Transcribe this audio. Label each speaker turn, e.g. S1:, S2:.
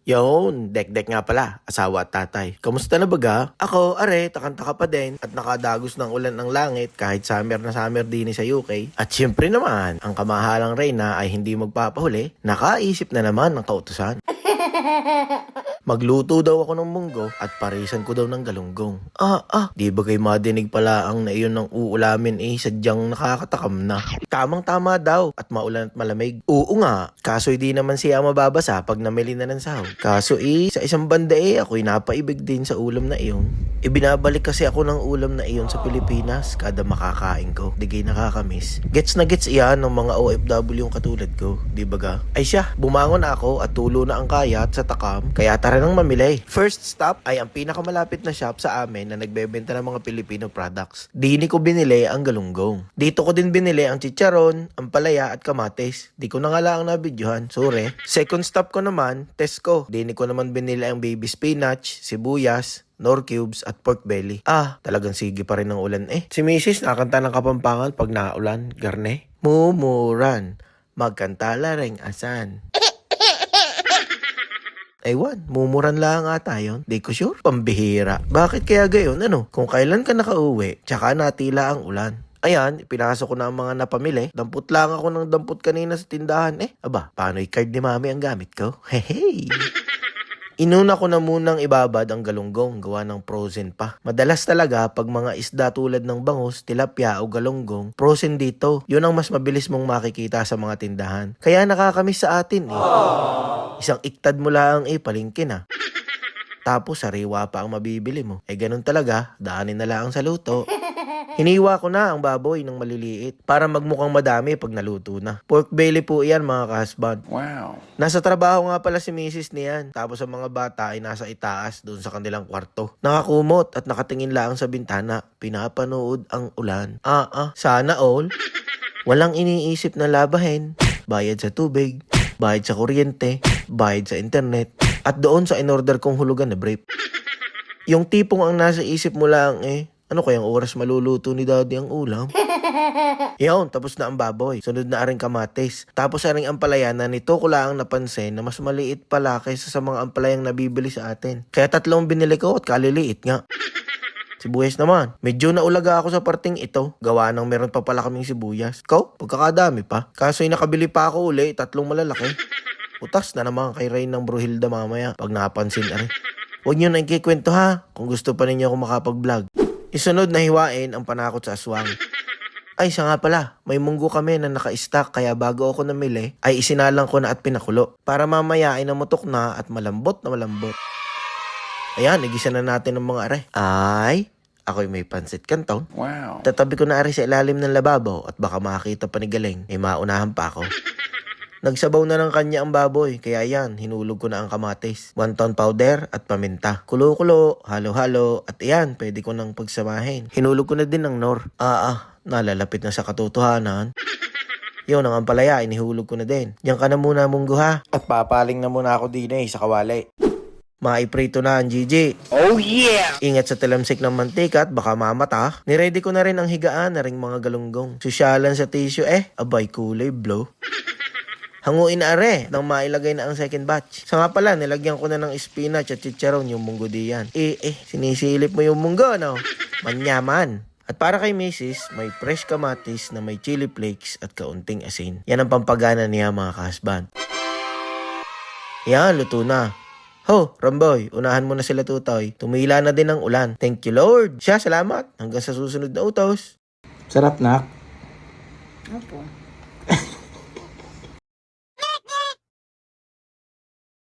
S1: Yun, dek-dek nga pala, asawa at tatay. Kamusta na baga? Ako, are, takanta pa din at nakadagos ng ulan ng langit kahit summer na summer din sa UK. At syempre naman, ang kamahalang reyna ay hindi magpapahuli, nakaisip na naman ng kautusan. Magluto daw ako ng munggo at parisan ko daw ng galunggong. Di ba kayo madinig pala ang na iyon ng uulamin sadyang nakakatakam na. Tamang-tama daw at maulan at malamig. Oo nga, kaso hindi naman siya mababasa pag namili na ng sahog. Kaso sa isang banda ako'y napaibig din sa ulam na iyon. Ibinabalik kasi ako ng ulam na iyon sa Pilipinas kada makakain ko. Di kayo nakakamiss. Gets na gets iyan ng mga OFW yung katulad ko, di ba ga? Ay siya, bumangon ako at tulo na ang kayat sa takam, kaya tara nang mamili. First stop ay ang pinakamalapit na shop sa amin na nagbebenta ng mga Filipino products. Dini ko binili ang galunggong. Dito ko din binili ang chicharon, ang palaya at kamatis. Di ko na nga lang nabidyohan, sorry. Second stop ko naman, Tesco. Dini ko naman binili ang baby spinach, sibuyas, nor cubes at pork belly. Talagang sige pa rin ang ulan Si Mrs. nakakanta ng Kapampangan pag naulan, garne. Mumuran, magkantala ring asan. Ewan, mumuran lang ata yun. Di ko sure, pambihira. Bakit kaya gayon? Kung kailan ka nakauwi, tsaka natila ang ulan. Ayan, pinasok ko na ang mga napamili. Dampot lang ako ng dampot kanina sa tindahan. Paano i-card ni mami ang gamit ko? Hey! Inuna ko na munang ibabad ang galunggong gawa ng frozen pa. Madalas talaga pag mga isda tulad ng bangus, tilapia o galunggong, frozen dito. Yun ang mas mabilis mong makikita sa mga tindahan. Kaya nakakamiss sa atin Isang iktad mo lang palingkin Tapos sariwa pa ang mabibili mo. Ganun talaga, daanin na lang sa luto. Hiniwa ko na ang baboy ng maliliit para magmukhang madami pag naluto na. Pork belly po iyan mga ka-husband.
S2: Wow.
S1: Nasa trabaho nga pala si Mrs. niyan. Tapos ang mga bata ay nasa itaas doon sa kanilang kwarto. Nakakumot at nakatingin lang sa bintana. Pinapanood ang ulan. Sana all. Walang iniisip na labahin. Bayad sa tubig, bayad sa kuryente, bayad sa internet, at doon sa in-order kong hulugan na brief. Yung tipong ang nasa isip mo lang ano kayang oras maluluto ni daddy ang ulam? Yun, tapos na ang baboy. Sunod na aring kamatis. Tapos aring ampalaya na nito ko lang napansin na mas maliit pala kaysa sa mga ampalayang nabibili sa atin. Kaya 3 binili ko at kaliliit nga. Sibuyas naman. Medyo naulaga ako sa parting ito. Gawa ng meron pa pala kaming sibuyas. Pagkakadami pa. Kaso nakabili pa ako uli, 3 malalaki. Utas na naman kay Rain ng Bruhilda mamaya pag napansin Huwag nyo na ikikwento kung gusto pa ninyo ako makapag-vlog. Isunod na hiwain ang panakot sa aswang. Siya nga pala, may munggo kami na naka-stack kaya bago ako namili ay isinalang ko na at pinakulo para mamaya ay namutok na at malambot na malambot. Ayan, igisa na natin ng mga ako'y may pansit canton.
S2: Wow.
S1: Tatabi ko na sa ilalim ng lababo at baka makakita pa ni Galing, maunahan pa ako. Nagsabaw na ng kanya ang baboy, kaya yan, hinulog ko na ang kamatis, wonton powder at paminta. Kulo-kulo, halo-halo, at yan, pwede ko nang pagsamahin. Hinulog ko na din ng nor. Nalalapit na sa katotohanan. Yun, ang ampalaya, inihulog ko na din. Diyan ka na muna munggo At papaling na muna ako din sa kawali. Maiprito na ang Gigi.
S2: Oh yeah!
S1: Ingat sa talamsik ng mantika at baka mamata. Niready ko na rin ang higaan na ring mga galunggong. Susyalan sa tissue abay kulay blow. Hanguin na nang mailagay na ang second batch. Sa nga pala, nilagyan ko na ng spinach at chicharon yung munggo diyan. Sinisilip mo yung munggo, Manyaman. At para kay Mrs., may fresh kamatis na may chili flakes at kaunting asin. Yan ang pampagana niya mga ka-husband. Yan, luto na. Ramboy, unahan mo na sila tutoy. Tumila na din ang ulan. Thank you Lord. Salamat. Hanggang sa susunod na utos.
S2: Sarap, nak.
S3: Opo.